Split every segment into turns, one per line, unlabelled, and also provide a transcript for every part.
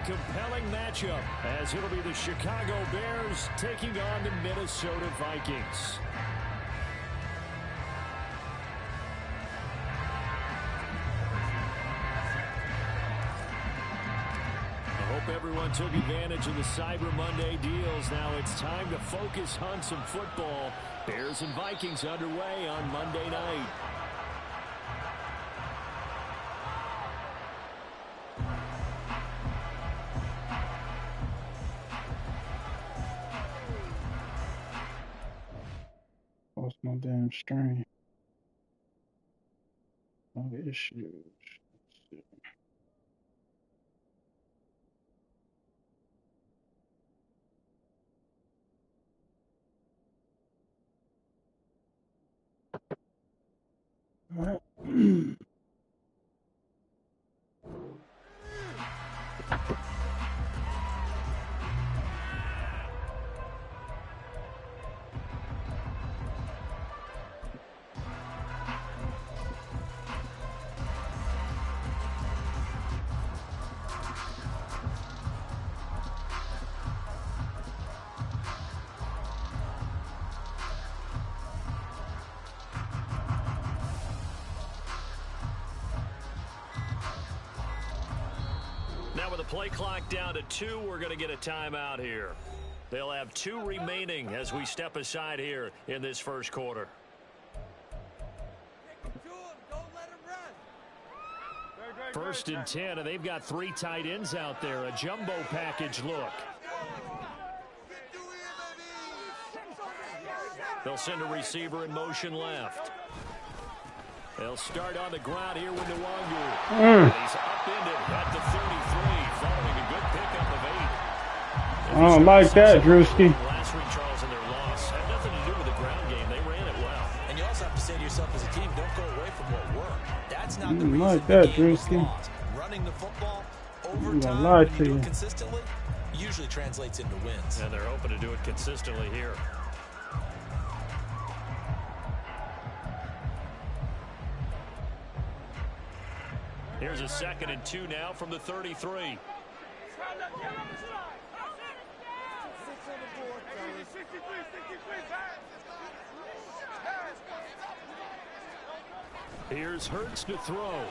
compelling matchup as it'll be the Chicago Bears taking on the Minnesota Vikings. I hope everyone took advantage of the Cyber Monday deals. Now it's time to focus on some football. Bears and Vikings underway on Monday night.
Lost my damn string. No issues. Let's see. All right.
Now with the play clock down to 2, we're going to get a timeout here. They'll have 2 remaining as we step aside here in this first quarter. First and 10, and they've got 3 tight ends out there. A jumbo package look. They'll send a receiver in motion left. They'll start on the ground here with Nwangu. He's upended at the 33, following a good pickup of 8.
I don't like that, Drewski.
Last week, Charles, in their loss had nothing to do with the ground game. They ran it well.
And you also have to say to yourself as a team, don't go away from what worked. That's not the reason
like that,
the game was
Drewski.
lost. Running the football over
I'm
time,
gonna lie
when
to
you do
you.
it consistently, usually translates into wins.
And they're hoping to do it consistently here. Here's a 2nd and 2 now from the 33. Here's Hurts to throw.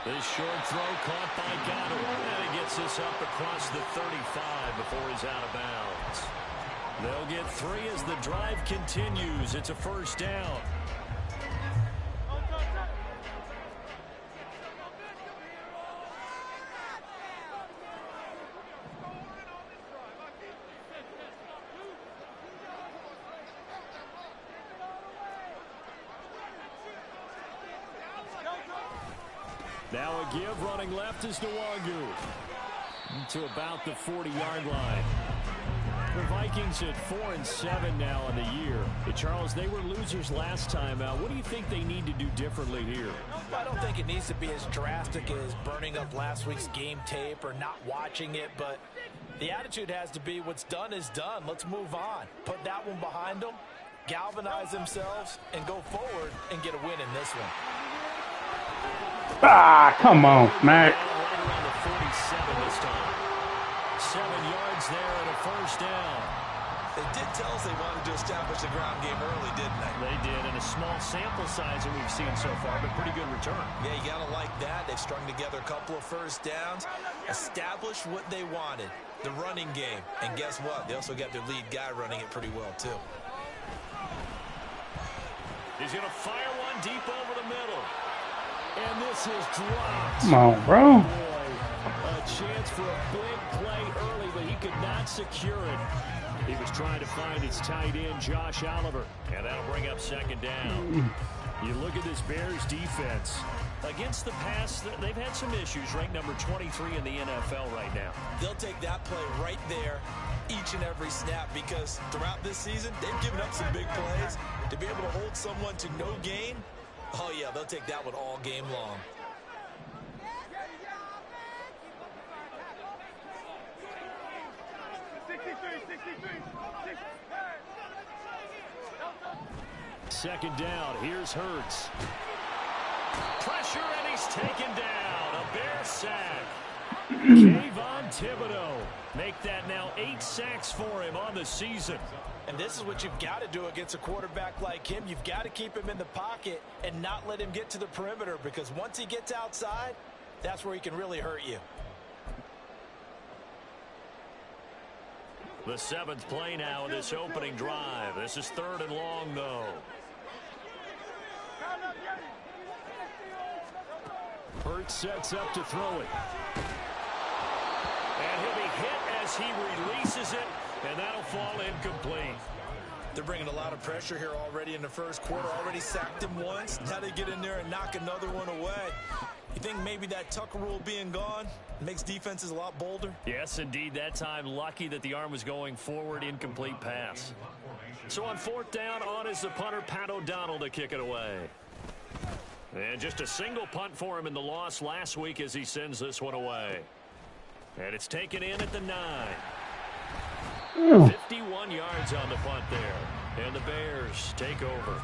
This short throw caught by Goddard. And it gets this up across the 35 before he's out of bounds. They'll get 3 as the drive continues. It's a first down. Now a give, running left is Nwangu to about the 40-yard line. The Vikings at 4-7 now on the year. But Charles, they were losers last time out. What do you think they need to do differently here?
I don't think it needs to be as drastic as burning up last week's game tape or not watching it, but the attitude has to be what's done is done. Let's move on. Put that one behind them, galvanize themselves, and go forward and get a win in this one.
Ah, come on, Mac.
Right around the 47 this time. 7 yards there and a first down.
They did tell us they wanted to establish the ground game early, didn't they?
They did, and a small sample size that we've seen so far, but pretty good return.
Yeah, you got to like that. They've strung together a couple of first downs, established what they wanted, the running game. And guess what? They also got their lead guy running it pretty well, too.
He's going to fire one deep over the middle. And this is dropped.
Come on, bro.
Boy, a chance for a big play early, but he could not secure it. He was trying to find his tight end, Josh Oliver, and that'll bring up 2nd down. You look at this Bears defense. Against the pass, they've had some issues, ranked number 23 in the NFL right now.
They'll take that play right there each and every snap because throughout this season, they've given up some big plays. To be able to hold someone to no gain, oh, yeah, they'll take that one all game long.
Second down, here's Hurts. Pressure, and he's taken down. A Bear sack. Kayvon Thibodeau. Make that now 8 sacks for him on the season.
And this is what you've got to do against a quarterback like him. You've got to keep him in the pocket and not let him get to the perimeter, because once he gets outside, that's where he can really hurt you.
The 7th play now in this opening drive. This is 3rd and long, though. Hurts sets up to throw it. And he'll be hit as he releases it, and that'll fall incomplete.
They're bringing a lot of pressure here already in the first quarter. Already sacked him once. Now they get in there and knock another one away. You think maybe that Tucker rule being gone makes defenses a lot bolder?
Yes, indeed. That time, lucky that the arm was going forward. Incomplete pass. So on 4th down, on is the punter, Pat O'Donnell, to kick it away. And just a single punt for him in the loss last week as he sends this one away. And it's taken in at the 9. 51 yards on the punt there. And the Bears take over.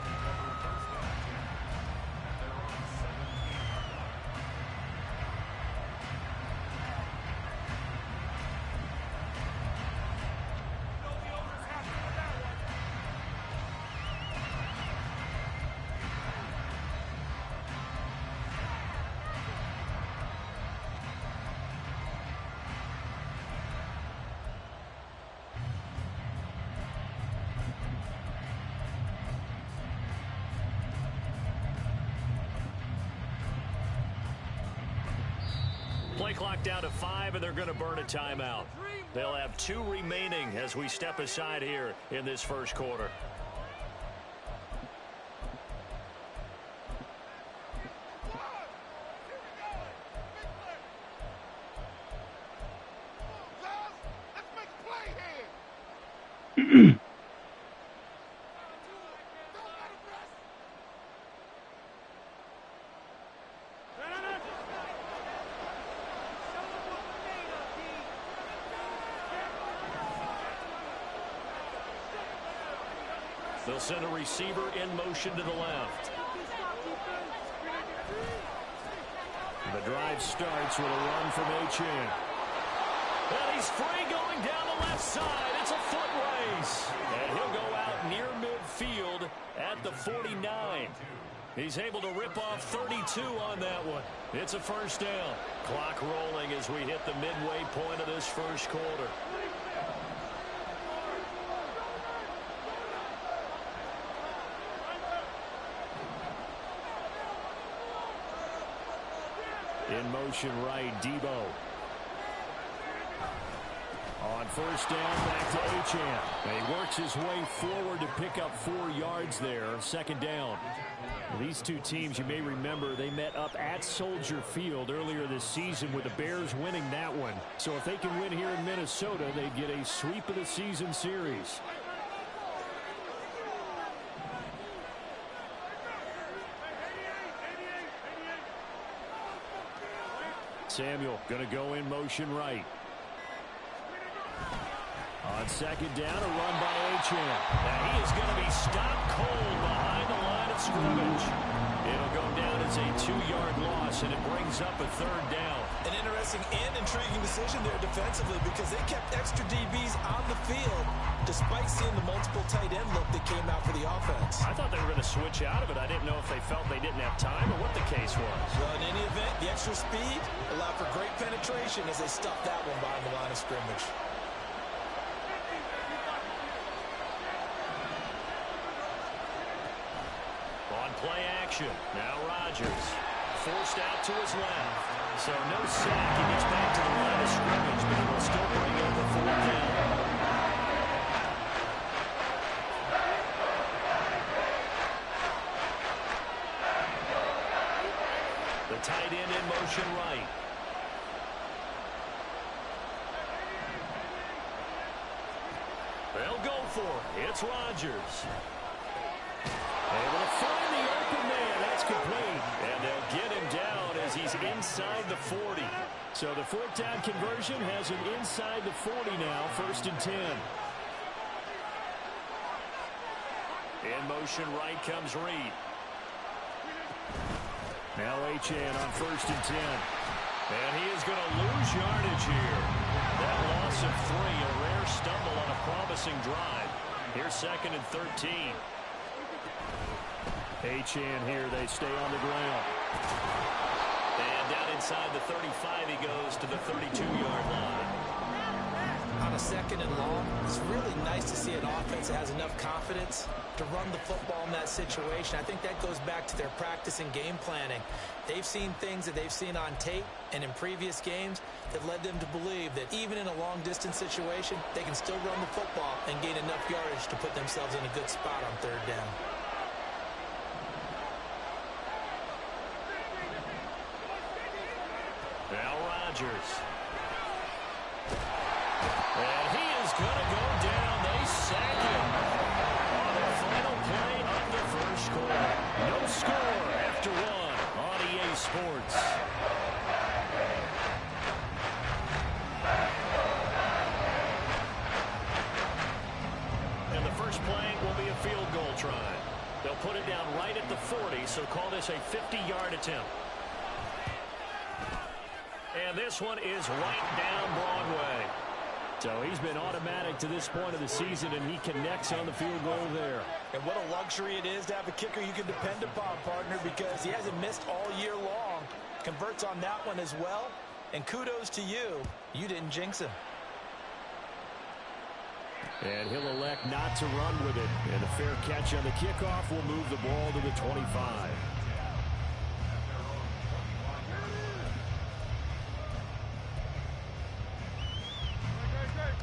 Play clock down to 5, and they're going to burn a timeout. They'll have 2 remaining as we step aside here in this first quarter. They'll send a receiver in motion to the left. The drive starts with a run from Achane. And he's free going down the left side. It's a foot race. And he'll go out near midfield at the 49. He's able to rip off 32 on that one. It's a first down. Clock rolling as we hit the midway point of this first quarter. In motion right, Debo. On first down, back to Achane. And he works his way forward to pick up 4 yards there. Second down. These two teams, you may remember, they met up at Soldier Field earlier this season with the Bears winning that one. So if they can win here in Minnesota, they get a sweep of the season series. Samuel going to go in motion right. On second down, a run by Achane. Now he is going to be stopped cold behind the line of scrimmage. It'll go down as a 2-yard loss, and it brings up a 3rd down.
An interesting and intriguing decision there defensively, because they kept extra DBs on the field despite seeing the multiple tight end look that came out for the offense.
I thought they were going to switch out of it. I didn't know if they felt they didn't have time or what the case was.
Well, in any event, the extra speed allowed for great penetration as they stuffed that one behind the line of scrimmage.
On play action, now Rodgers. Forced out to his left. So no sack. He gets back to the line of scrimmage, but he will still bring up the 4th down. The tight end in motion right. They'll go for it. It's Rodgers. Able to find the open man. That's complete. And they'll get him down as he's inside the 40. So the 4th down conversion has him inside the 40 now. 1st and 10. In motion right comes Reed. Now Achane on 1st and 10. And he is going to lose yardage here. passing drive. Here's 2nd and 13. Achane here. They stay on the ground. And down inside the 35, he goes to the 32-yard line.
On a 2nd and long, it's really nice to see an offense that has enough confidence to run the football in that situation. I think that goes back to their practice and game planning. They've seen things that they've seen on tape and in previous games that led them to believe that even in a long-distance situation, they can still run the football and gain enough yardage to put themselves in a good spot on 3rd down.
Now Rodgers. And he is going to go down. They sack him on the final play of the first quarter. No score after 1 on EA Sports. And the first play will be a field goal try. They'll put it down right at the 40, so call this a 50-yard attempt. And this one is right down Broadway. So he's been automatic to this point of the season, and he connects on the field goal there.
And what a luxury it is to have a kicker you can depend upon, partner, because he hasn't missed all year long. Converts on that one as well. And kudos to you. You didn't jinx him.
And he'll elect not to run with it. And a fair catch on the kickoff will move the ball to the 25.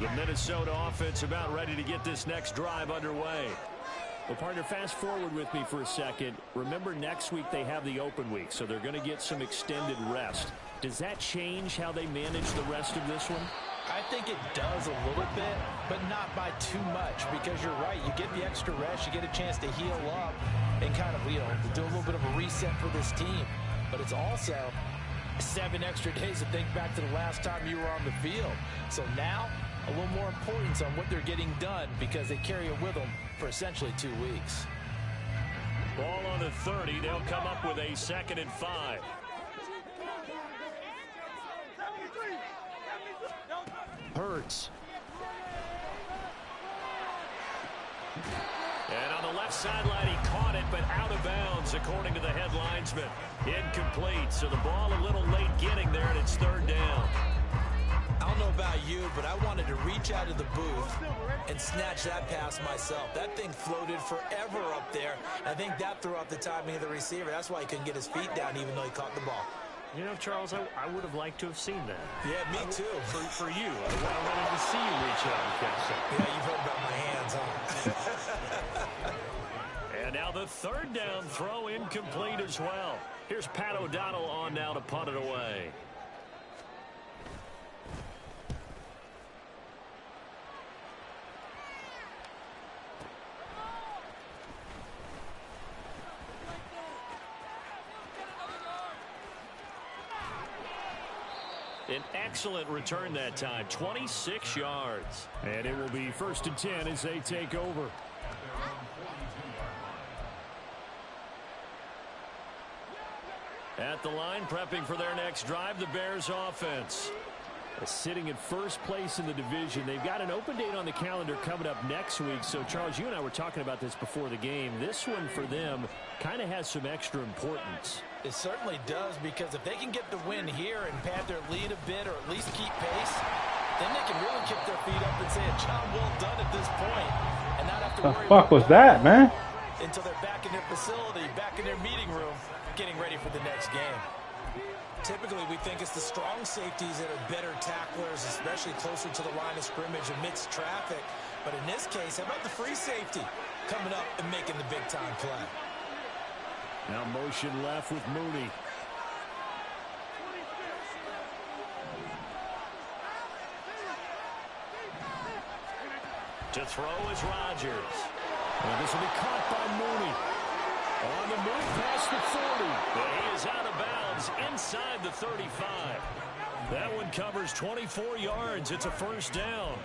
The Minnesota offense about ready to get this next drive underway. Well, partner, fast forward with me for a second. Remember, next week they have the open week, so they're going to get some extended rest. Does that change how they manage the rest of this one?
I think it does a little bit, but not by too much, because you're right. You get the extra rest, you get a chance to heal up and kind of, do a little bit of a reset for this team. But it's also 7 extra days to think back to the last time you were on the field. So now, a little more importance on what they're getting done because they carry it with them for essentially 2 weeks.
Ball on the 30. They'll come up with a 2nd and 5. Hurts. And on the left sideline, he caught it, but out of bounds, according to the head linesman. Incomplete, so the ball a little late getting there, and it's 3rd down.
I don't know about you, but I wanted to reach out of the booth and snatch that pass myself. That thing floated forever up there. I think that threw off the timing of the receiver. That's why he couldn't get his feet down even though he caught the ball.
You know, Charles, I would have liked to have seen that.
Yeah, me too.
For you. I wanted to see you reach out and catch something.
Yeah, you've heard about my hands, huh?
And now the 3rd down throw incomplete as well. Here's Pat O'Donnell on now to punt it away. An excellent return that time, 26 yards. And it will be 1st and 10 as they take over. At the line, prepping for their next drive, the Bears offense. Sitting in first place in the division. They've got an open date on the calendar coming up next week. So, Charles, you and I were talking about this before the game. This one for them kind of has some extra importance.
It certainly does, because if they can get the win here and pad their lead a bit or at least keep pace, then they can really kick their feet up and say a job well done at this point and not have to worry
about the fuck was that, man?
Until they're back in their facility, back in their meeting room, getting ready for the next game. Typically, we think it's the strong safeties that are better tacklers, especially closer to the line of scrimmage amidst traffic. But in this case, how about the free safety coming up and making the big-time play?
Now motion left with Mooney. To throw is Rodgers. And this will be caught by Mooney. On the move past the 40. But he is out of bounds inside the 35. That one covers 24 yards. It's a 1st down.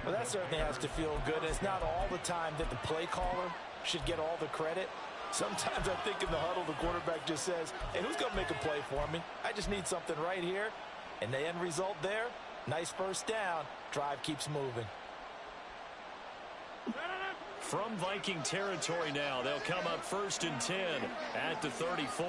Well, that certainly has to feel good. It's not all the time that the play caller should get all the credit. Sometimes I think in the huddle, the quarterback just says, hey, who's going to make a play for me? I just need something right here. And the end result there, nice 1st down. Drive keeps moving.
from Viking territory now. They'll come up 1st and 10 at the 34.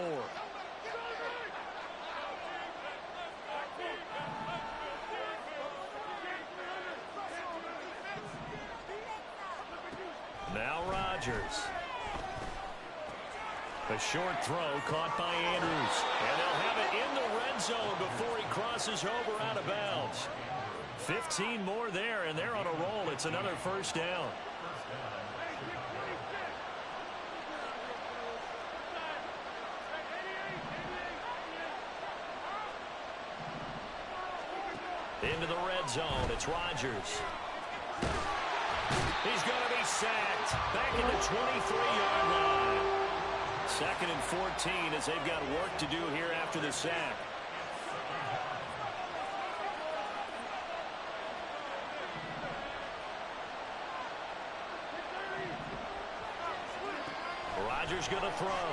Now Rodgers. A short throw caught by Andrews. And they'll have it in the red zone before he crosses over out of bounds. 15 more there, and they're on a roll. It's another 1st down. Into the red zone. It's Rodgers. He's going to be sacked. Back in the 23-yard line. 2nd and 14 as they've got work to do here after the sack. Rodgers going to throw.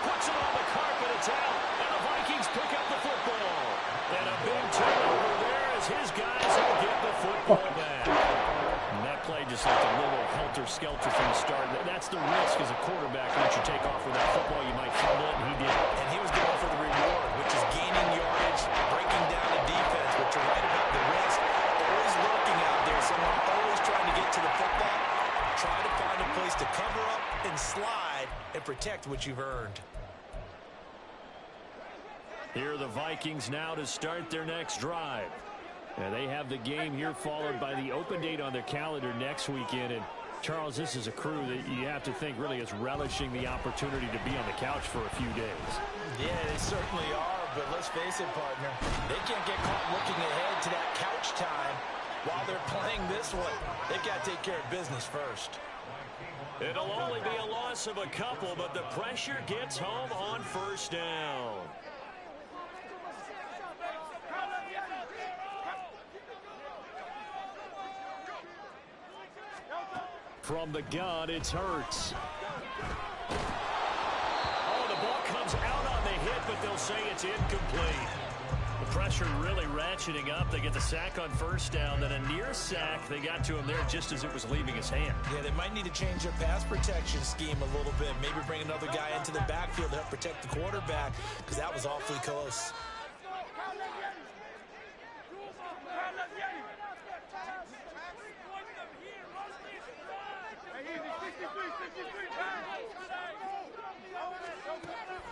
Puts it on the carpet. It's out. And the Vikings pick up the football. And a big turnover there as his guys will get the football back. And that play just looked a little helter-skelter from the start. That's the risk as a quarterback. Once you take off with that football, you might fumble it, and he did.
And he was going for the reward, which is gaining yardage, breaking down the defense. But you're right about the risk. Always lurking out there. Someone always trying to get to the football. Try to find a place to cover up and slide and protect what you've earned.
Here are the Vikings now to start their next drive. And they have the game here followed by the open date on their calendar next weekend. And Charles, this is a crew that you have to think really is relishing the opportunity to be on the couch for a few days.
Yeah, they certainly are, but let's face it, partner. They can't get caught looking ahead to that couch time while they're playing this one. They've got to take care of business first.
It'll only be a loss of a couple, but the pressure gets home on 1st down. From the gun, it's Hurts. Oh, the ball comes out on the hit, but they'll say it's incomplete. The pressure really ratcheting up. They get the sack on 1st down, then a near sack. They got to him there just as it was leaving his hand.
Yeah, they might need to change their pass protection scheme a little bit. Maybe bring another guy into the backfield to help protect the quarterback, because that was awfully close.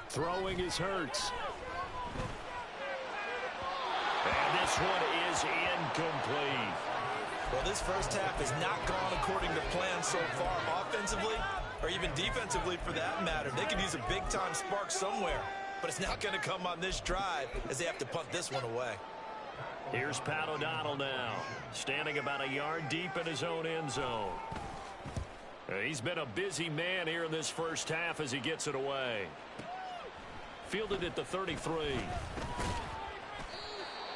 Throwing is Hurts. And this one is incomplete.
Well, this first half has not gone according to plan so far offensively or even defensively for that matter. They could use a big-time spark somewhere, but it's not going to come on this drive as they have to punt this one away.
Here's Pat O'Donnell now, standing about a yard deep in his own end zone. He's been a busy man here in this first half as he gets it away. Fielded at the 33.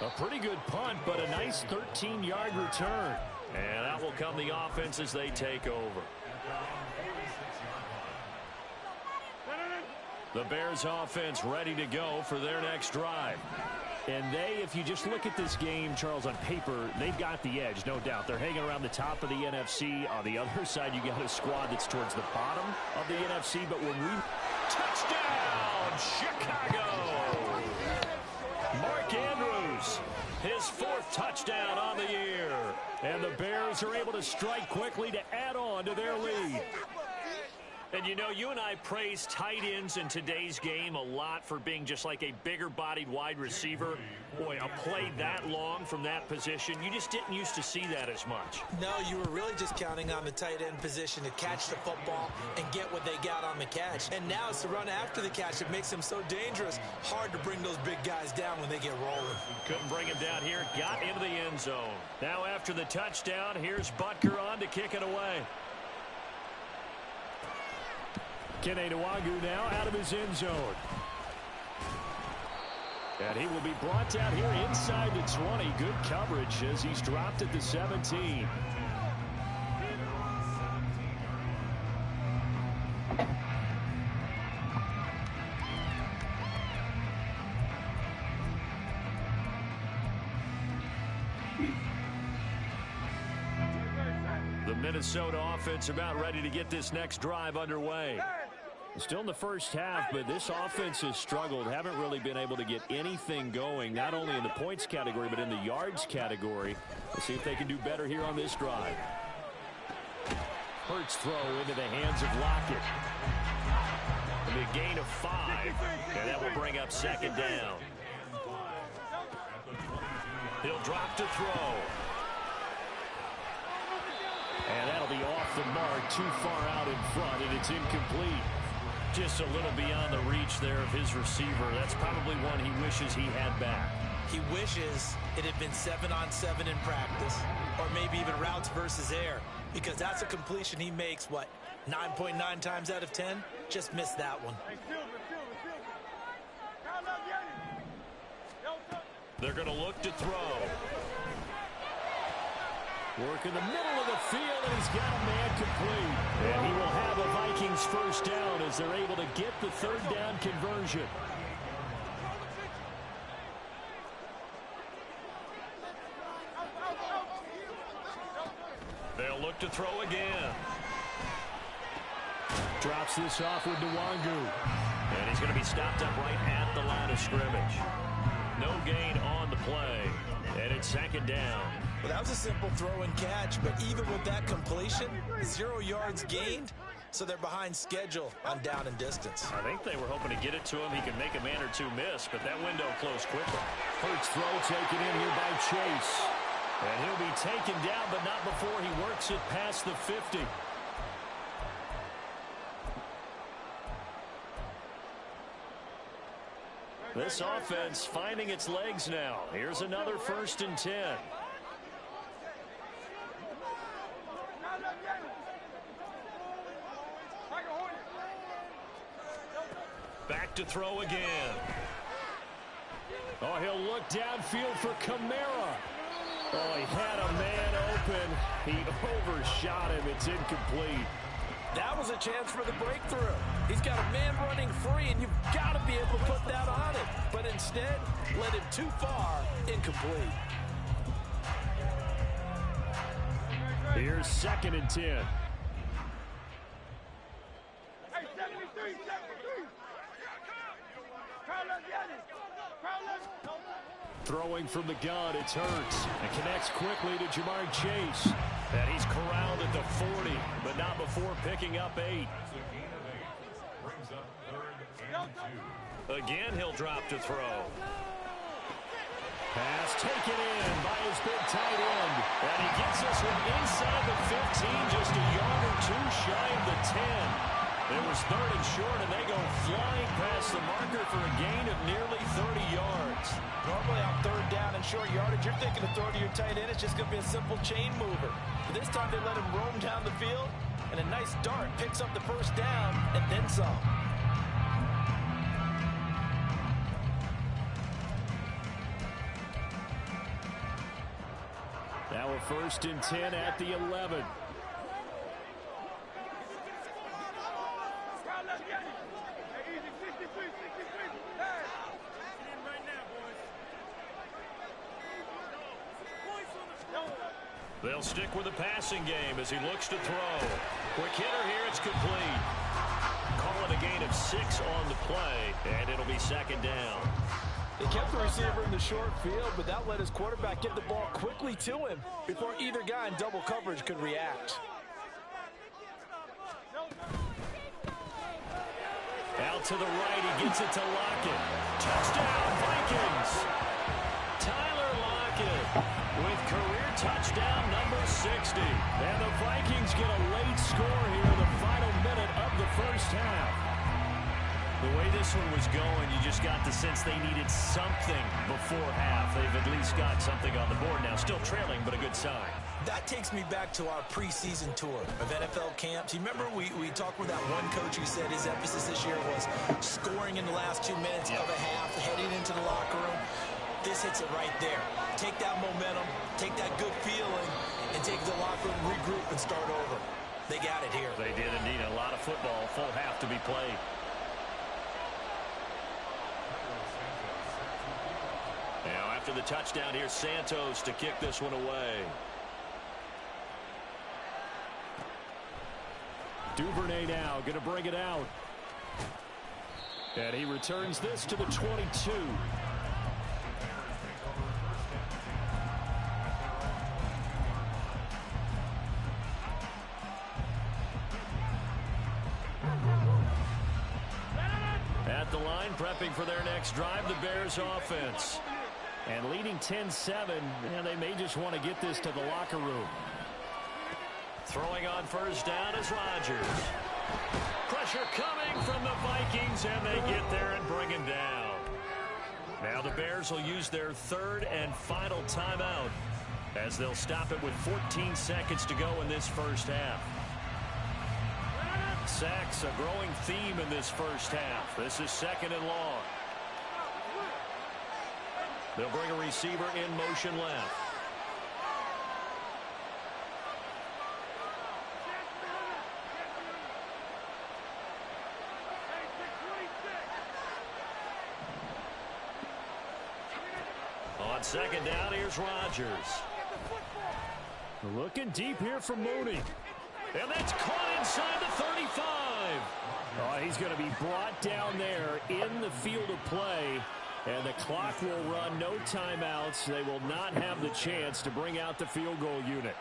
A pretty good punt, but a nice 13-yard return. And out will come the offense as they take over. The Bears offense ready to go for their next drive. And they, if you just look at this game, Charles, on paper, they've got the edge, no doubt. They're hanging around the top of the NFC. On the other side, you got a squad that's towards the bottom of the NFC. But when we... Touchdown, Chicago! Mark Andrews, his 4th touchdown on the year. And the Bears are able to strike quickly to add on to their lead. And, you know, you and I praise tight ends in today's game a lot for being just like a bigger-bodied wide receiver. Boy, a play that long from that position, you just didn't used to see that as much.
No, you were really just counting on the tight end position to catch the football and get what they got on the catch. And now it's the run after the catch that makes them so dangerous. Hard to bring those big guys down when they get rolling.
Couldn't bring him down here. Got into the end zone. Now after the touchdown, here's Butker on to kick it away. Kene Nwagu now out of his end zone. And he will be brought down here inside the 20. Good coverage as he's dropped at the 17. Minnesota offense about ready to get this next drive underway. Still in the first half, but this offense has struggled. Haven't really been able to get anything going, not only in the points category, but in the yards category. We'll see if they can do better here on this drive. Hurts throw into the hands of Lockett. A big gain of 5, and that will bring up second down. He'll drop to throw. And that'll be off the mark, too far out in front, and it's incomplete. Just a little beyond the reach there of his receiver. That's probably one he wishes he had back.
He wishes it had been 7-on-7 in practice, or maybe even routes versus air, because that's a completion he makes, what, 9.9 times out of 10? Just missed that one.
They're going to look to throw. Work in the middle of the field, and he's got a man complete. And he will have a Vikings first down as they're able to get the third down conversion. They'll look to throw again. Drops this off with Nwangu. And he's going to be stopped up right at the line of scrimmage. No gain on the play. And it's second down.
Well, that was a simple throw and catch, but even with that completion, 0 yards gained, so they're behind schedule on down and distance.
I think they were hoping to get it to him. He can make a man or two miss, but that window closed quickly. Hurts throw taken in here by Chase. And he'll be taken down, but not before he works it past the 50. This offense finding its legs now. Here's another 1st and 10. Back to throw again. Oh, he'll look downfield for Kamara. Oh, he had a man open. He overshot him. It's incomplete.
That was a chance for the breakthrough. He's got a man running free, and you've got to be able to put that on him. But instead, led him too far, incomplete.
Here's 2nd and 10. Throwing from the gun, it's Hurts. And connects quickly to Jamar Chase. And he's corralled at the 40, but not before picking up 8. Again, he'll drop to throw. Pass taken in by his big tight end. And he gets this one inside the 15, just a yard or two shy of the 10. It was 3rd and short, and they go flying past the marker for a gain of nearly 30 yards.
Normally on 3rd down and short yardage, you're thinking to throw to your tight end. It's just going to be a simple chain mover. But this time they let him roam down the field, and a nice dart picks up the 1st down and then some.
Now a 1st and 10 at the 11. They'll stick with the passing game as he looks to throw. Quick hitter here, it's complete. Call it a gain of 6 on the play, and it'll be 2nd down.
They kept the receiver in the short field, but that let his quarterback get the ball quickly to him before either guy in double coverage could react.
Out to the right, he gets it to Lockett. Touchdown, Vikings! Tyler Lockett with career touchdown number 60. And the Vikings get a late score here in the final minute of the first half. The way this one was going, you just got the sense they needed something before half. They've at least got something on the board now. Still trailing, but a good sign.
That takes me back to our preseason tour of NFL camps. You remember we talked with that one coach who said his emphasis this year was scoring in the last 2 minutes of a half, heading into the locker room. This hits it right there. Take that momentum, take that good feeling, and take the locker room, regroup, and start over. They got it here.
They did indeed. A lot of football, full half to be played. Now after the touchdown, here's Santos to kick this one away. Duvernay now going to bring it out. And he returns this to the 22. At the line, prepping for their next drive, the Bears offense. And leading 10-7, and they may just want to get this to the locker room. Throwing on first down is Rodgers. Pressure coming from the Vikings, and they get there and bring him down. Now the Bears will use their third and final timeout as they'll stop it with 14 seconds to go in this first half. Sacks, a growing theme in this first half. This is second and long. They'll bring a receiver in motion left. On second down, here's Rodgers. Looking deep here for Mooney. And that's caught inside the 35. Oh, he's going to be brought down there in the field of play. And the clock will run, no timeouts. They will not have the chance to bring out the field goal unit.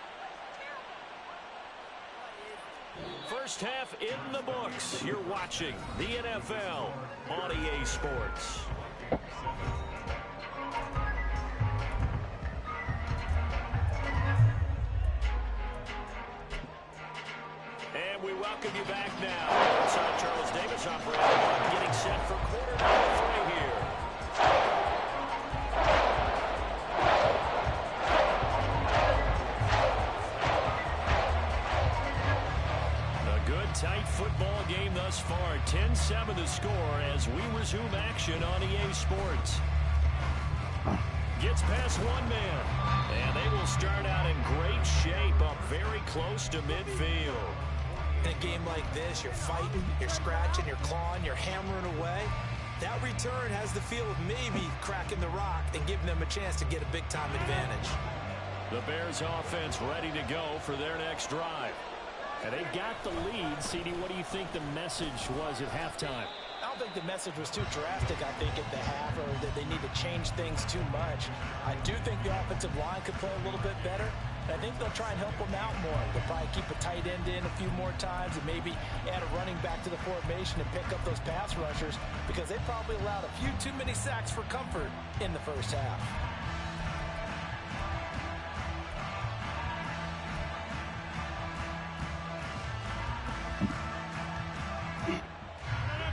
First half in the books. You're watching the NFL on EA Sports. And we welcome you back now. Inside Charles Davis operating, getting set for quarter number 3 here. A good tight football game thus far. 10-7 the score as we resume action on EA Sports. Gets past one man. And they will start out in great shape, up very close to midfield.
In a game like this, you're fighting, you're scratching, you're clawing, you're hammering away. That return has the feel of maybe cracking the rock and giving them a chance to get a big-time advantage.
The Bears offense ready to go for their next drive. And they've got the lead. CD, what do you think the message was at halftime?
I don't think the message was too drastic, I think, at the half, or that they need to change things too much. I do think the offensive line could play a little bit better. I think they'll try and help them out more. They'll probably keep a tight end in a few more times and maybe add a running back to the formation and pick up those pass rushers because they probably allowed a few too many sacks for comfort in the first half.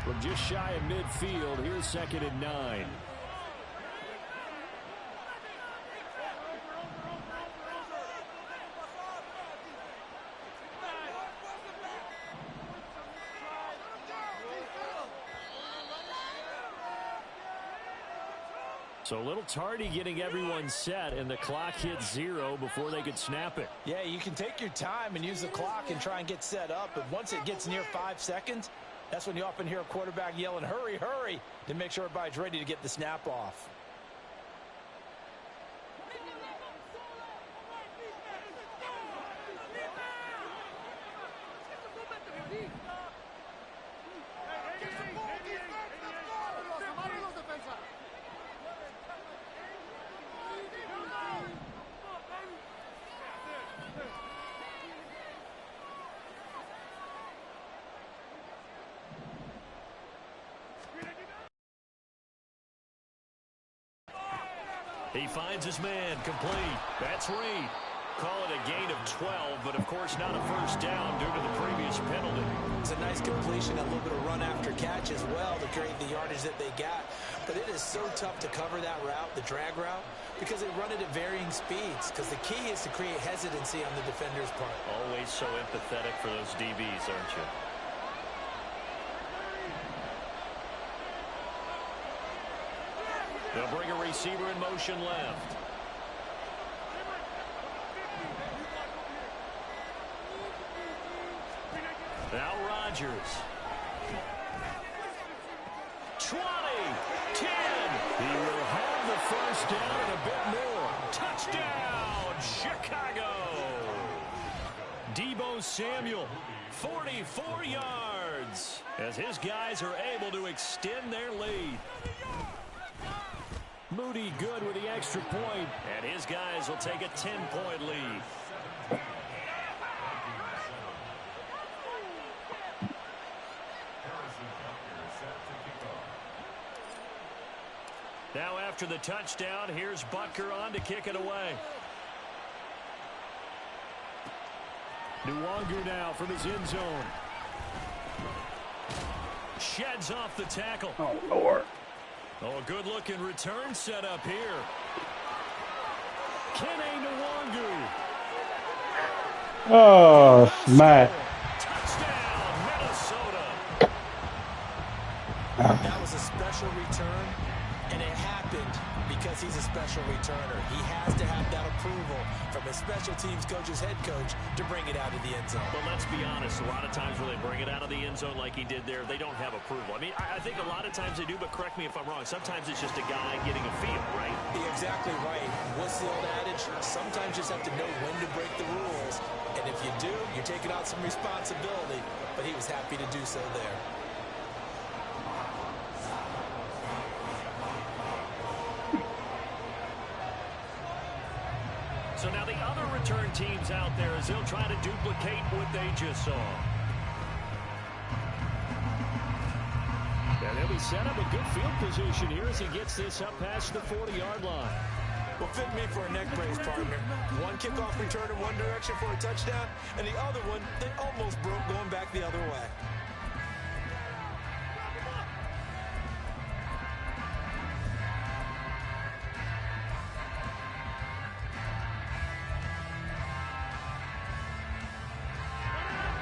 From just shy of midfield, here's second and 9. So a little tardy getting everyone set, and the clock hits 0 before they could snap it.
Yeah, you can take your time and use the clock and try and get set up, but once it gets near 5 seconds, that's when you often hear a quarterback yelling, hurry, hurry, to make sure everybody's ready to get the snap off.
He finds his man, complete. That's Reed. Call it a gain of 12, but of course not a first down due to the previous penalty.
It's a nice completion, a little bit of run after catch as well to create the yardage that they got. But it is so tough to cover that route, the drag route, because they run it at varying speeds. Because the key is to create hesitancy on the defender's part.
Always so empathetic for those DBs, aren't you? They'll bring a receiver in motion left. Now Rodgers. 20, 10. He will have the first down and a bit more. Touchdown, Chicago. Deebo Samuel, 44 yards, as his guys are able to extend their lead. Moody good with the extra point, and his guys will take a 10-point lead. Now after the touchdown, here's Butker on to kick it away. Nwangu now from his end zone. Sheds off the tackle.
Oh, Lord.
Oh, a good-looking return set up here. Kene Nwangu.
Oh, smack.
Touchdown, Minnesota.
That was a special return, and it happened because he's a special returner. He has to have that approval from his special teams coach's head coach to bring it out of the end zone.
But let's be honest, a lot of times when they bring it out of the end zone like he did there, they don't have approval. I mean, I think a lot of times they do, but correct me if I'm wrong. Sometimes it's just a guy getting a feel, right?
You're exactly right. What's the old adage? Sometimes you just have to know when to break the rules. And if you do, you're taking on some responsibility. But he was happy to do so there.
So now the other return teams out there as they'll try to duplicate what they just saw. And they'll be set up a good field position here as he gets this up past the 40-yard line.
Well, fit me for a neck brace, partner. One kickoff return in one direction for a touchdown, and the other one, they almost broke going back the other way.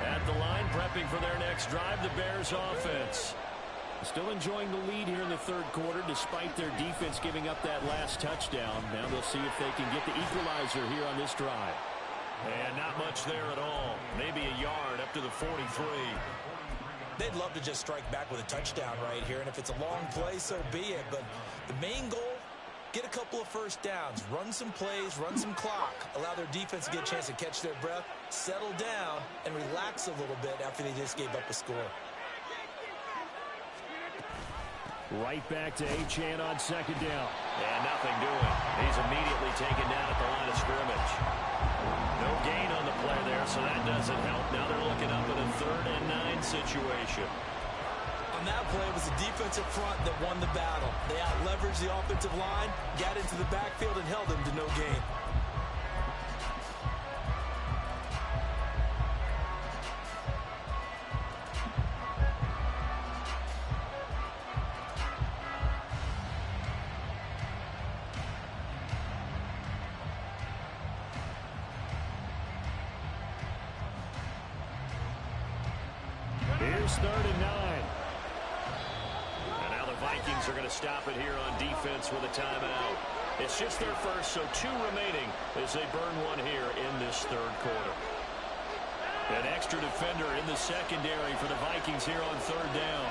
At the line, prepping for their next drive, the Bears offense. Still enjoying the lead here in the third quarter despite their defense giving up that last touchdown. Now they'll see if they can get the equalizer here on this drive. And not much there at all. Maybe a yard up to the 43.
They'd love to just strike back with a touchdown right here, and if it's a long play, so be it. But the main goal, get a couple of first downs, run some plays, run some clock, allow their defense to get a chance to catch their breath, settle down, and relax a little bit after they just gave up a score.
Right back to Achane on second down. And nothing doing. He's immediately taken down at the line of scrimmage. No gain on the play there, so that doesn't help. Now they're looking up at a 3rd and 9 situation.
On that play, it was the defensive front that won the battle. They out-leveraged the offensive line, got into the backfield, and held them to no gain.
Here's 3rd and 9. And now the Vikings are going to stop it here on defense with a timeout. It's just their first, so 2 remaining as they burn one here in this third quarter. An extra defender in the secondary for the Vikings here on 3rd down.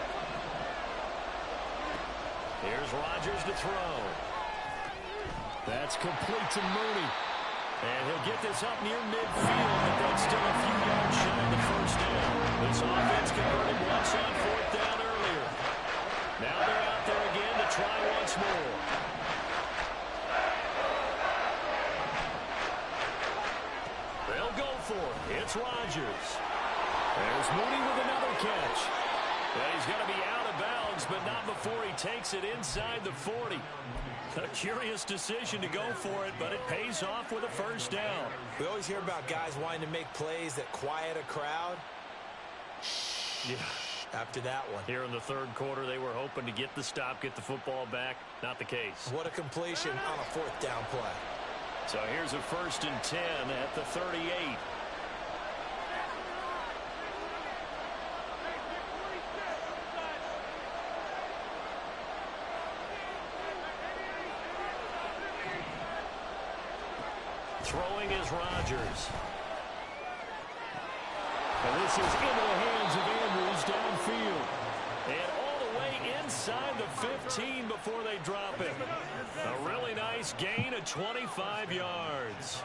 Here's Rodgers to throw. That's complete to Mooney. And he'll get this up near midfield, but that's still a few yards shy of the first down. This offense converted once on 4th down earlier. Now they're out there again to try once more. They'll go for it. It's Rodgers. There's Mooney with another catch. And he's going to be out of bounds, but not before he takes it inside the 40. A curious decision to go for it, but it pays off with a first down.
We always hear about guys wanting to make plays that quiet a crowd.
Yeah.
After that one.
Here in the third quarter, they were hoping to get the stop, get the football back. Not the case.
What a completion on a 4th down play.
So here's a 1st and 10 at the 38. Throwing is Rodgers. And this is into the hands of Andrews downfield. And all the way inside the 15 before they drop it. A really nice gain of 25 yards.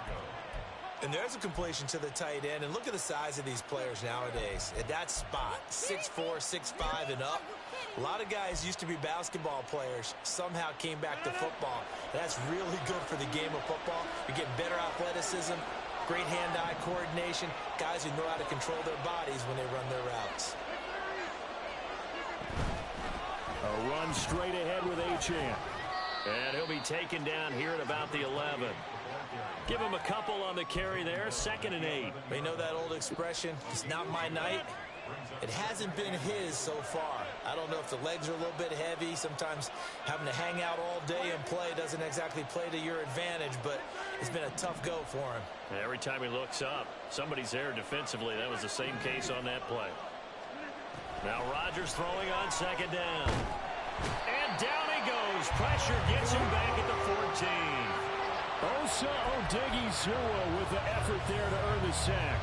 And there's a completion to the tight end. And look at the size of these players nowadays. At that spot, 6'4", 6'5", and up. A lot of guys used to be basketball players, somehow came back to football. That's really good for the game of football. You're getting better athleticism, great hand-eye coordination, guys who know how to control their bodies when they run their routes.
A run straight ahead with Achane. And he'll be taken down here at about the 11. Give him a couple on the carry there, 2nd and 8.
You know that old expression, it's not my night? It hasn't been his so far. I don't know if the legs are a little bit heavy. Sometimes having to hang out all day and play doesn't exactly play to your advantage, but it's been a tough go for him.
Every time he looks up, somebody's there defensively. That was the same case on that play. Now Rodgers throwing on 2nd down. And down he goes. Pressure gets him back at the 14. Osa Odighizuwa with the effort there to earn the sack.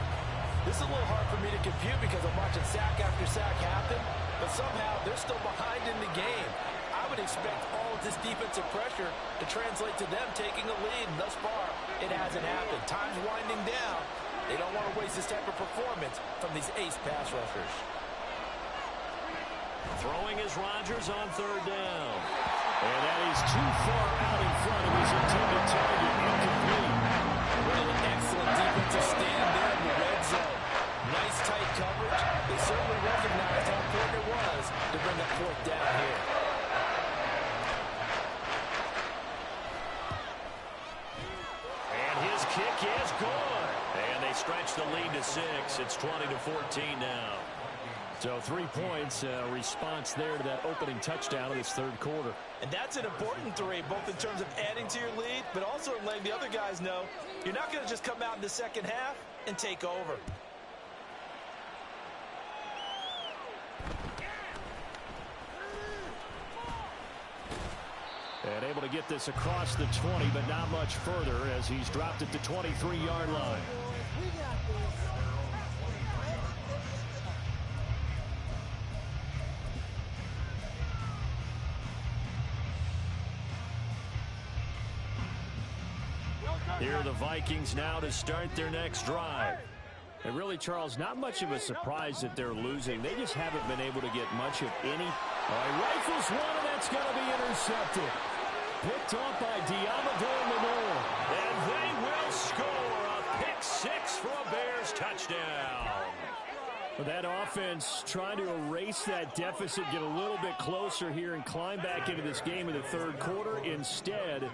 This is a little hard for me to compute because I'm watching sack after sack happen, but somehow they're still behind in the game. I would expect all of this defensive pressure to translate to them taking a lead, and thus far, it hasn't happened. Time's winding down. They don't want to waste this type of performance from these ace pass rushers.
Throwing is Rodgers on 3rd down. And that is too far out in front of his intended target. Incomplete.
Really an excellent defensive stand there in the red zone. Nice tight coverage. They certainly recognized how important it was to bring up 4th down here.
And his kick is good. And they stretch the lead to 6. It's 20-14 now. So 3 points, response there to that opening touchdown of this 3rd quarter.
And that's an important 3, both in terms of adding to your lead, but also in letting the other guys know you're not going to just come out in the 2nd half and take over.
And able to get this across the 20, but not much further as he's dropped it to 23-yard line. Here are the Vikings now to start their next drive. And really, Charles, not much of a surprise that they're losing. They just haven't been able to get much of any. Rifles one, and that's going to be intercepted. Picked off by Diamador Lenore. And they will score a pick 6 for a Bears touchdown. That offense trying to erase that deficit, get a little bit closer here and climb back into this game in the 3rd quarter. Instead,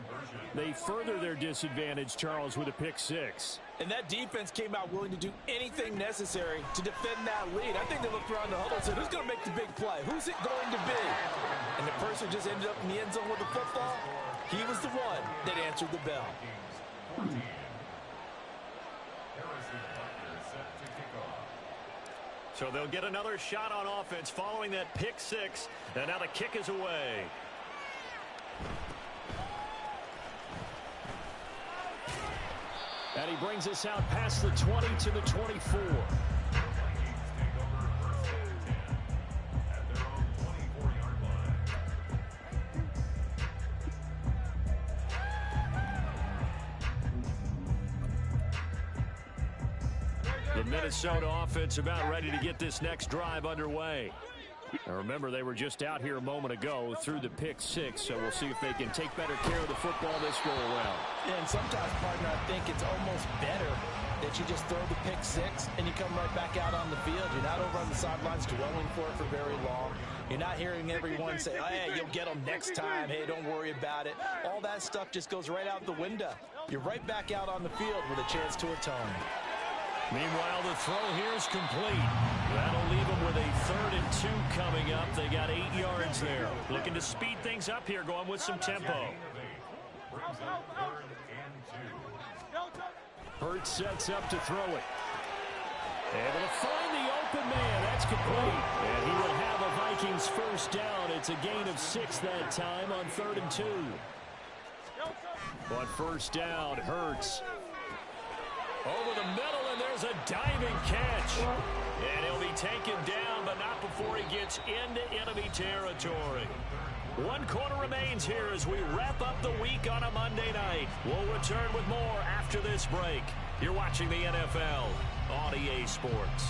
they further their disadvantage, Charles, with a pick 6.
And that defense came out willing to do anything necessary to defend that lead. I think they looked around the huddle and said, who's going to make the big play? Who's it going to be? And the person who just ended up in the end zone with the football, he was the one that answered the bell.
So they'll get another shot on offense following that pick 6. And now the kick is away. And he brings us out past the 20 to the 24. The Minnesota offense about ready to get this next drive underway. Now remember, they were just out here a moment ago through the pick 6, so we'll see if they can take better care of the football this go around.
And sometimes, partner, I think it's almost better that you just throw the pick 6 and you come right back out on the field. You're not over on the sidelines dwelling for it for very long. You're not hearing everyone say, hey, you'll get them next time. Hey, don't worry about it. All that stuff just goes right out the window. You're right back out on the field with a chance to atone.
Meanwhile, the throw here is complete. That'll leave them with a 3rd and 2 coming up. They got 8 yards there. Looking to speed things up here, going with some tempo. Hurts sets up to throw it. Able to find the open man. That's complete. And he will have a Vikings first down. It's a gain of 6 that time on 3rd and 2. But first down, Hurts. Over the middle, and there's a diving catch. And he'll be taken down, but not before he gets into enemy territory. 1 quarter remains here as we wrap up the week on a Monday night. We'll return with more after this break. You're watching the NFL on EA Sports.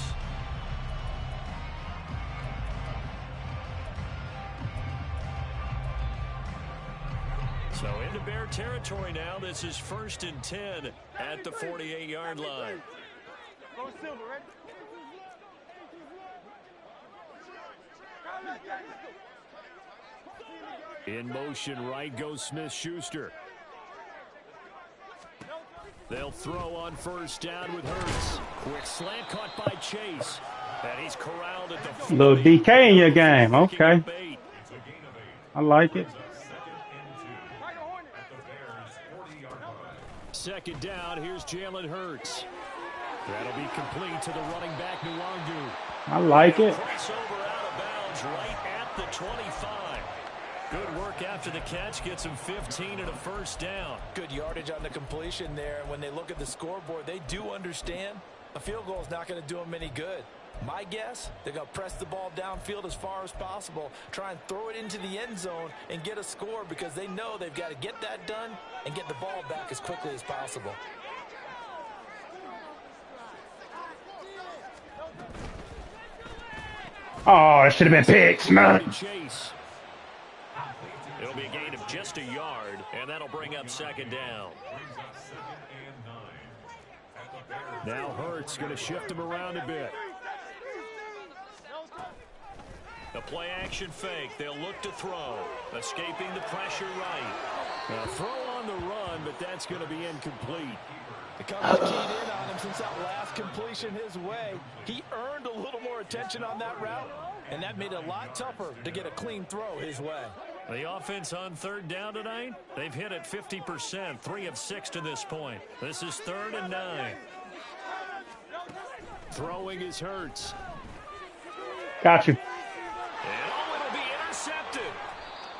So into Bear territory now. This is 1st and 10 at the 48-yard line. In motion right goes Smith-Schuster. They'll throw on 1st down with Hurts. Quick slant caught by Chase. And he's corralled at the 40.
Little DK in your game. Okay. I like it.
2nd down. Here's Jalen Hurts. That'll be complete to the running back, Nwangu.
I like it.
Crossover out of bounds right at the 25. Good work after the catch. Gets him 15 and a 1st down.
Good yardage on the completion there. And when they look at the scoreboard, they do understand a field goal is not going to do them any good. My guess, they're going to press the ball downfield as far as possible, try and throw it into the end zone and get a score because they know they've got to get that done and get the ball back as quickly as possible.
Oh, it should have been picked, man.
Chase. It'll be a gain of just a yard, and that'll bring up 2nd down. Now Hurts going to shift him around a bit. The play action fake. They'll look to throw. Escaping the pressure right. A throw on the run, but that's going to be incomplete.
The coverage keyed in on him since that last completion his way. He earned a little more attention on that route, and that made it a lot tougher to get a clean throw his way.
The offense on 3rd down tonight, they've hit it 50%, 3 of 6 to this point. This is 3rd and 9. Throwing is Hurts.
Got you.
And it'll be intercepted.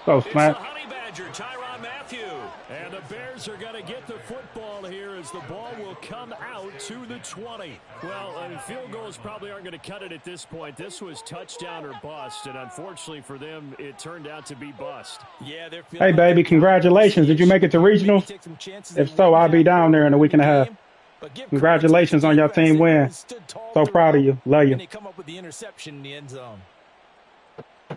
So
It's
smack.
the Honey Badger, Tyrann Mathieu. And the Bears are going to get the football here as the ball will come out to the 20. Well, field goals probably aren't going to cut it at this point. This was touchdown or bust, and unfortunately for them, it turned out to be bust.
Yeah, they're
Hey, baby, congratulations. Did you make it to regionals? If so, I'll be down there in a week and a half. Congratulations on your team win. So proud of you. Love you.
They come up with the interception in the end zone.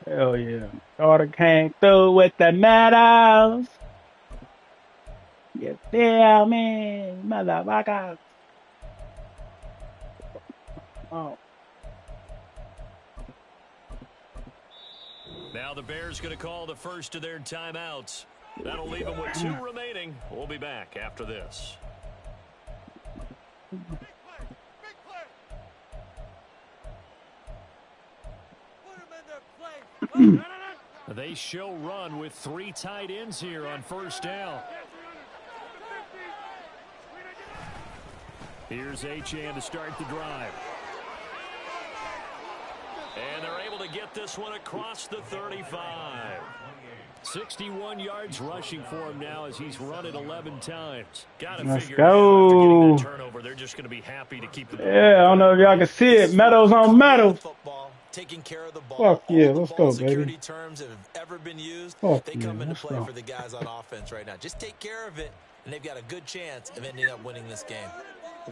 Hell yeah. Daughter came through with the medals. You feel me, motherfucker? Oh.
Now the Bears going to call the first of their timeouts. That'll leave them with 2 remaining. We'll be back after this. They show run with 3 tight ends here on 1st down. Here's Achane to start the drive. And they're able to get this one across the 35. 61 yards rushing for him now as he's run it 11 times.
Let's go.
Turnover, they're just going to be happy to keep the ball.
Yeah, I don't know if y'all can see it. Meadows on metal.
Taking care of the ball.
Fuck yeah, let's go,
security
baby.
terms have ever been used.
Fuck
they
yeah,
come into
let's
play
go.
for the guys on offense right now. Just take care of it, and they've got a good chance of ending up winning this game.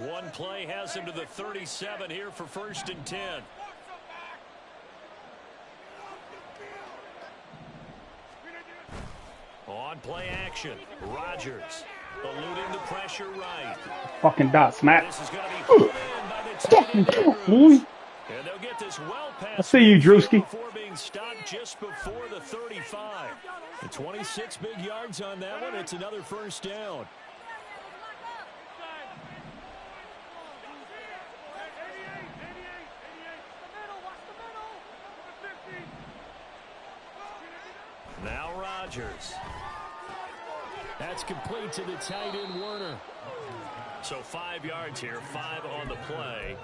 One play has him to the 37 here for 1st and 10. On play action, Rodgers eluding the pressure right.
Fucking dot smack.
This is going to be pulled in by the tight end, Andrews. And they'll get this well past.
I see you, Drewski.
Before being stopped just before the 35. The 26 big yards on that one. It's another 1st down. Now Rodgers. That's complete to the tight end, Werner. So 5 yards here, 5 on the play.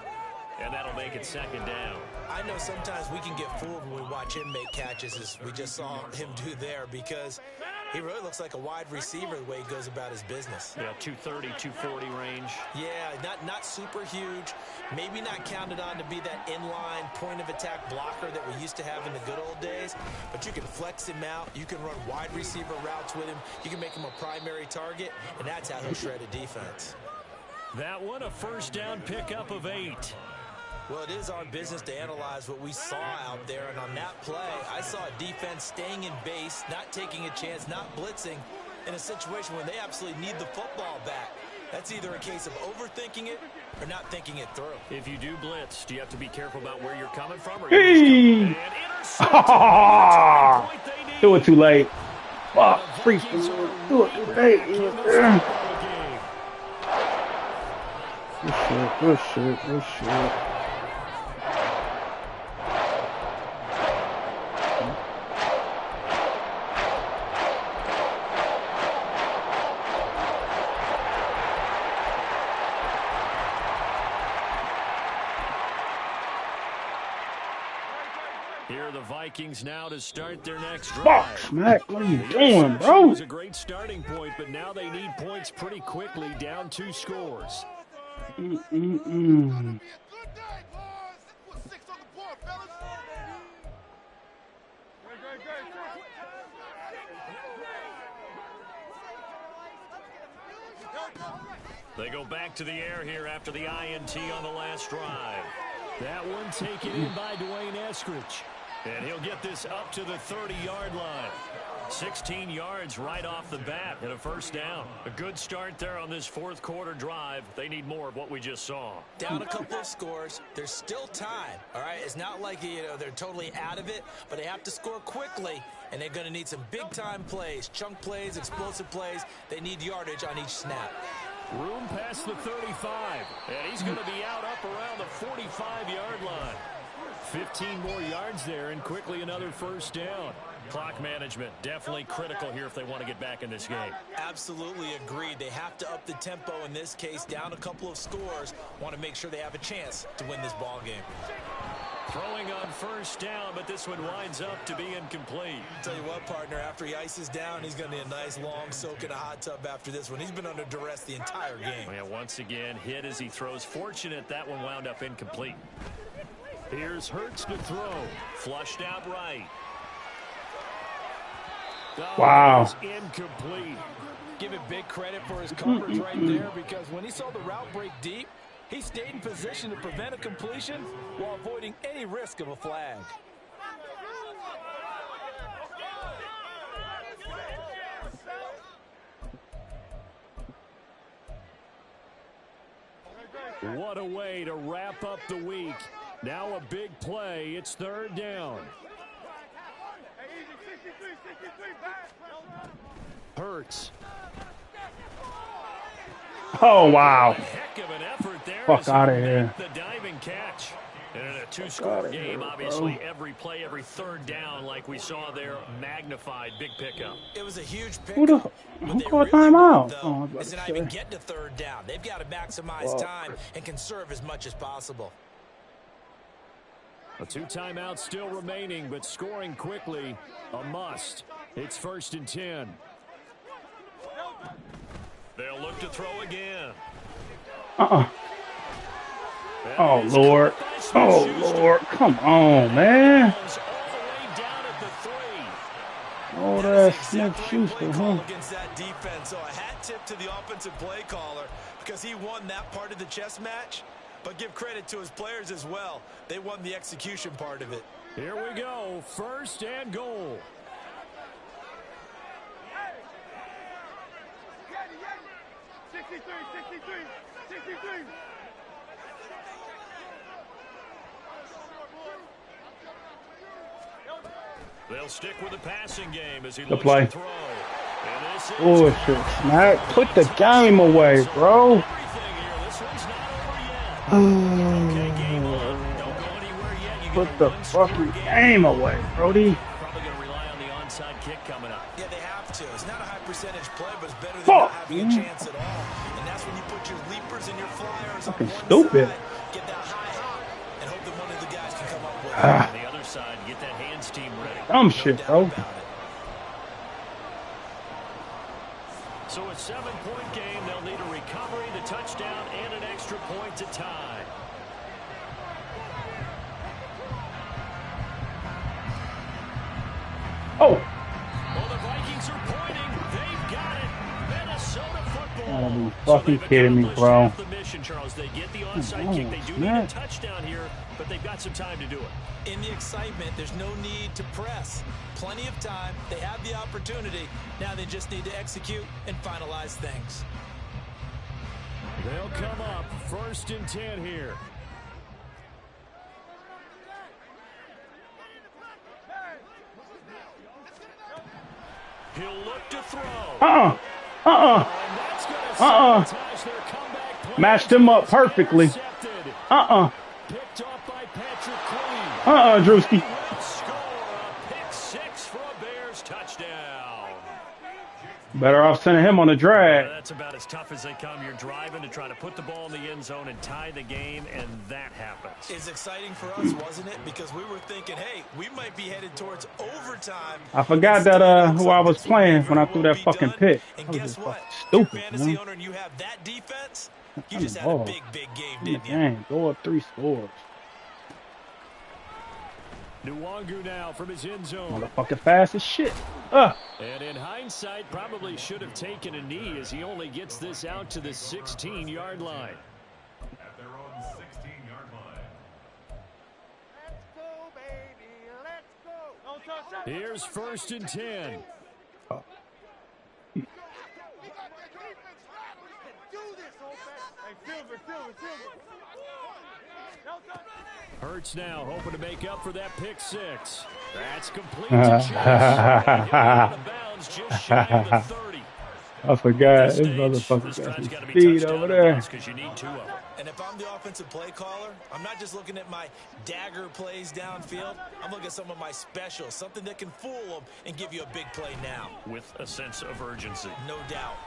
And that'll make it 2nd down.
I know sometimes we can get fooled when we watch him make catches, as we just saw him do there, because He really looks like a wide receiver the way he goes about his business.
Yeah, 230, 240 range.
Yeah, not super huge. Maybe not counted on to be that inline point-of-attack blocker that we used to have in the good old days. But you can flex him out. You can run wide receiver routes with him. You can make him a primary target, and that's how he'll shred a defense.
That one, a first down pickup of 8.
Well, it is our business to analyze what we saw out there, and on that play, I saw a defense staying in base, not taking a chance, not blitzing, in a situation where they absolutely need the football back. That's either a case of overthinking it or not thinking it through.
If you do blitz, do you have to be careful about where you're coming from? Or
Hey! Do it too late. Fuck, freaking do it too late. Good shit.
Here are the Vikings now to start their next drive.
Fuck, Smack, what are you doing, bro?
It was a great starting point, but now they need points pretty quickly, down 2 scores. They go back to the air here after the INT on the last drive. That one taken in by Dwayne Eskridge. And he'll get this up to the 30-yard line. 16 yards right off the bat and a first down. A good start there on this fourth quarter drive. They need more of what we just saw.
Down a couple of scores. There's still time, all right? It's not like, they're totally out of it, but they have to score quickly, and they're going to need some big-time plays, chunk plays, explosive plays. They need yardage on each snap.
Room past the 35, and he's going to be out up around the 45-yard line. 15 more yards there, and quickly another first down. Clock management definitely critical here if they want to get back in this game.
Absolutely agreed. They have to up the tempo in this case, down a couple of scores. Want to make sure they have a chance to win this ball game.
Throwing on first down, but this one winds up to be incomplete.
Tell you what, partner, after he ices down, he's going to need a nice long soak in a hot tub after this one. He's been under duress the entire game.
Yeah, once again, hit as he throws. Fortunate that one wound up incomplete. Here's Hurts to throw. Flushed out right.
Wow.
Incomplete.
Give it big credit for his coverage right there, because when he saw the route break deep, he stayed in position to prevent a completion while avoiding any risk of a flag.
What a way to wrap up the week. Now a big play. It's third down. Hurts.
Oh, wow.
Heck of an effort there.
Fuck out of here.
The diving catch. And in a 2-score game, obviously, every play, every third down, like we saw there, magnified, big pickup.
It was a huge
Who
pickup.
called timeout?
Is not even get to third down. They've got to maximize time and conserve as much as possible.
A 2 timeouts still remaining, but scoring quickly, a must. It's 1st and 10. They'll look to throw again.
Oh, Lord. Oh, Lord. Come on, man. Oh, that's Smith-Schuster, huh?
Against that defense. So a hat tip to the offensive play caller because he won that part of the chess match. But give credit to his players as well. They won the execution part of it.
Here we go. 1st and goal. They'll stick with the passing game as he looks to throw.
Oh, shit. Smack, put the game away, bro. Put the fucking game away, Brody.
Probably going to rely on the onside kick coming up.
Yeah, they have to. It's not a high percentage play, but it's better than not having a chance at all. And that's when you put your leapers and your flyers
fucking
on one
stupid.
side, get that high hop, and hope that one of the guys can come up with it.
On the other side, get that hands team ready.
Dumb shit, bro.
7-point game. They'll need a recovery, the touchdown, and an extra point to tie.
Oh.
Well, the Vikings are pointing. They've got it. Minnesota football.
Oh, you fucking kidding me, bro.
The mission, Charles. They get the onside kick. They do need a touchdown here, but they've got some time to do it.
In the excitement, there's no need to press. Plenty of time. They have the opportunity. Now they just need to execute and finalize things.
They'll come up 1st and 10 here. He'll look to throw.
Matched him up perfectly.
Picked off by Patrick Queen.
Drewski.
Score a pick 6 for a Bears touchdown.
Better off sending him on the drag.
That's about as tough as they come. You're driving to try to put the ball in the end zone and tie the game, and that happens.
It's exciting for us, wasn't it? Because we were thinking, hey, we might be headed towards overtime.
I forgot that who I was playing when I threw that fucking pick.
And guess what?
Stupid,
You're a fantasy
man.
owner and you have that defense. You just had a big game, didn't you?
Dang, go up 3 scores.
Nwangu now from his end zone.
Motherfucking fast as shit.
And in hindsight, probably should have taken a knee as he only gets this out to the 16-yard line.
At their own 16-yard line.
Let's go, baby. Let's go.
Here's 1st and 10. Hurts now, hoping to make up for that pick 6. That's complete to Chase. Out of bounds, just shy of the 30.
I forgot. This motherfucker got some speed over there.
You need 2 of them.
And if I'm the offensive play caller, I'm not just looking at my dagger plays downfield. I'm looking at some of my specials, something that can fool them and give you a big play now.
With a sense of urgency.
No doubt.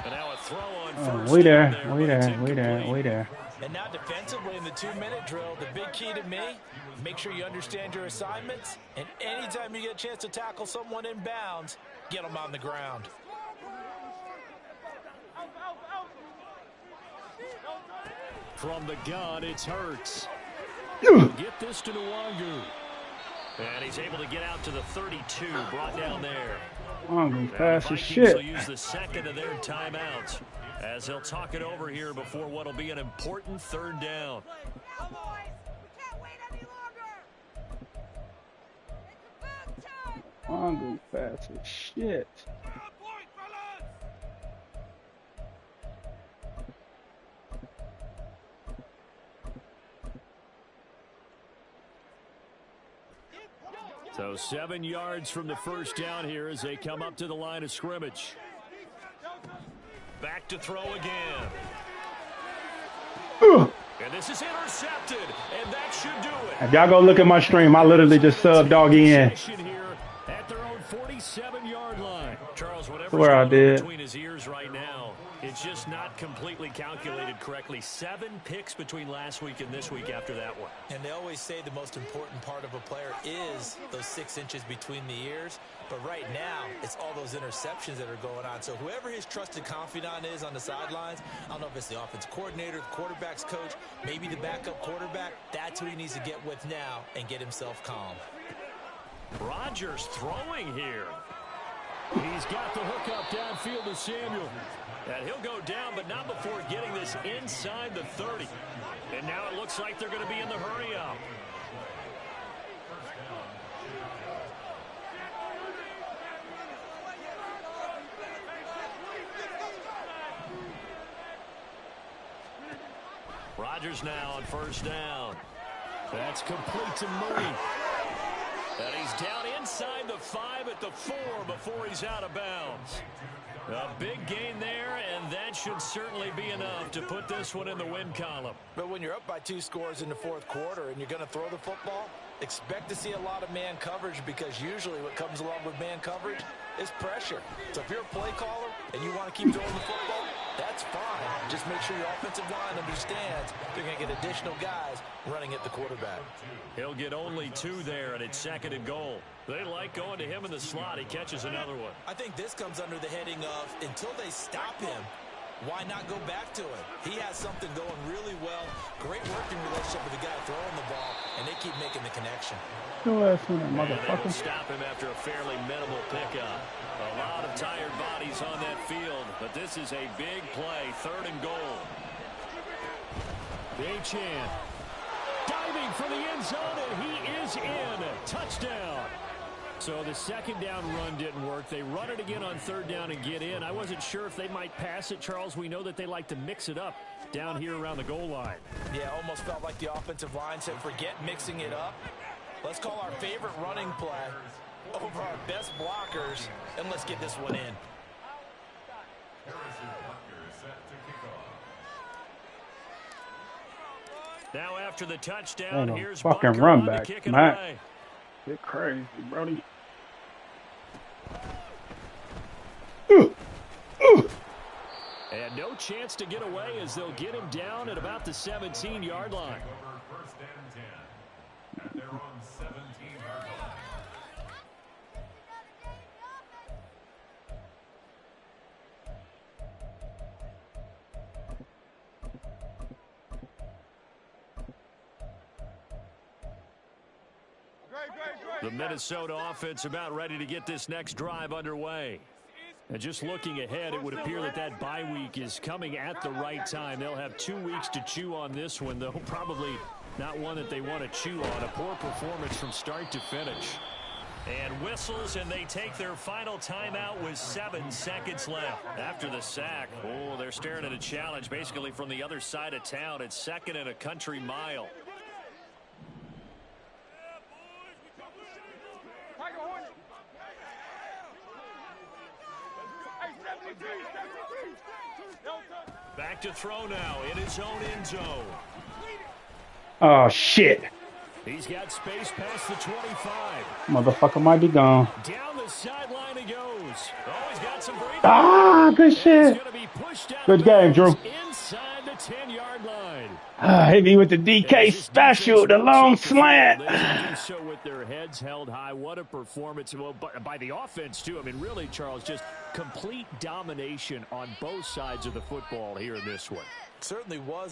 And now a throw on first.
We there.
And now defensively in the 2-minute drill, the big key to me, make sure you understand your assignments. And anytime you get a chance to tackle someone in bounds, get them on the ground.
From the gun, it's Hurts. Get this to Nwangu. And he's able to get out to the 32, brought down there.
Fast as
Vikings
shit.
will use the second of their timeouts as they'll talk it over here before what will be an important 3rd down.
Mongo fast as shit.
So 7 yards from the 1st down here as they come up to the line of scrimmage. Back to throw again. And this is intercepted, and that should do it.
If y'all go look at my stream, I literally just subbed Doggy in.
Here at their own 47-yard line. Charles, whatever's
Swear I
going on
did.
between his ears right now, it's just not completely calculated correctly. 7 picks between last week and this week after that one.
And they always say the most important part of a player is those 6 inches between the ears. But right now, it's all those interceptions that are going on. So whoever his trusted confidant is on the sidelines, I don't know if it's the offense coordinator, the quarterback's coach, maybe the backup quarterback, that's who he needs to get with now and get himself calm.
Rodgers throwing here. He's got the hook up downfield to Samuel. And he'll go down, but not before getting this inside the 30. And now it looks like they're going to be in the hurry-up. Rodgers now on 1st down. That's complete to Mooney. And he's down inside the 5 at the 4 before he's out of bounds. A big gain there, and that should certainly be enough to put this one in the win column.
But when you're up by 2 scores in the 4th quarter and you're going to throw the football, expect to see a lot of man coverage, because usually what comes along with man coverage is pressure. So if you're a play caller and you want to keep throwing the football, That's fine. Just make sure your offensive line understands they're going to get additional guys running at the quarterback.
He'll get only 2 there, and it's 2nd and goal. They like going to him in the slot. He catches another one.
I think this comes under the heading of until they stop him, why not go back to him? He has something going really well. Great working relationship with the guy throwing the ball, and they keep making the connection.
Your ass on that
And they
motherfucker.
will stop him after a fairly minimal pickup. A lot of tired bodies on that field, but this is a big play. 3rd and goal. Chan diving for the end zone, and he is in. Touchdown. So the 2nd down run didn't work. They run it again on 3rd down and get in. I wasn't sure if they might pass it, Charles. We know that they like to mix it up down here around the goal line.
Yeah, almost felt like the offensive line said, forget mixing it up. Let's call our favorite running play over our best blockers, and let's get this one in.
Now after the touchdown,
Ain't no
here's
fucking
Bunker
run
on to
back,
kick it
Matt.
away.
Get crazy, Brody.
And no chance to get away as they'll get him down at about the 17-yard line.
1st and 10 at their own 17-yard line.
The Minnesota offense about ready to get this next drive underway. And just looking ahead, it would appear that that bye week is coming at the right time. They'll have 2 weeks to chew on this one, though probably not one that they want to chew on. A poor performance from start to finish. And whistles, and they take their final timeout with 7 seconds left. After the sack, oh, they're staring at a challenge basically from the other side of town. It's 2nd and a country mile. Back to throw now in his own end zone.
Oh, shit.
He's got space past the 25.
Motherfucker might be gone.
Down the sideline he goes. Oh, he's got some breathing.
Ah, good
And
shit.
he's gonna be pushed out
Good
of
game,
bounds
Drew.
inside the 10-yard line.
Hit me with the DK special, the long slant.
They can do so with their heads held high. What a performance. Well, by the offense, too. I mean, really, Charles, just complete domination on both sides of the football here in this one.
Certainly was.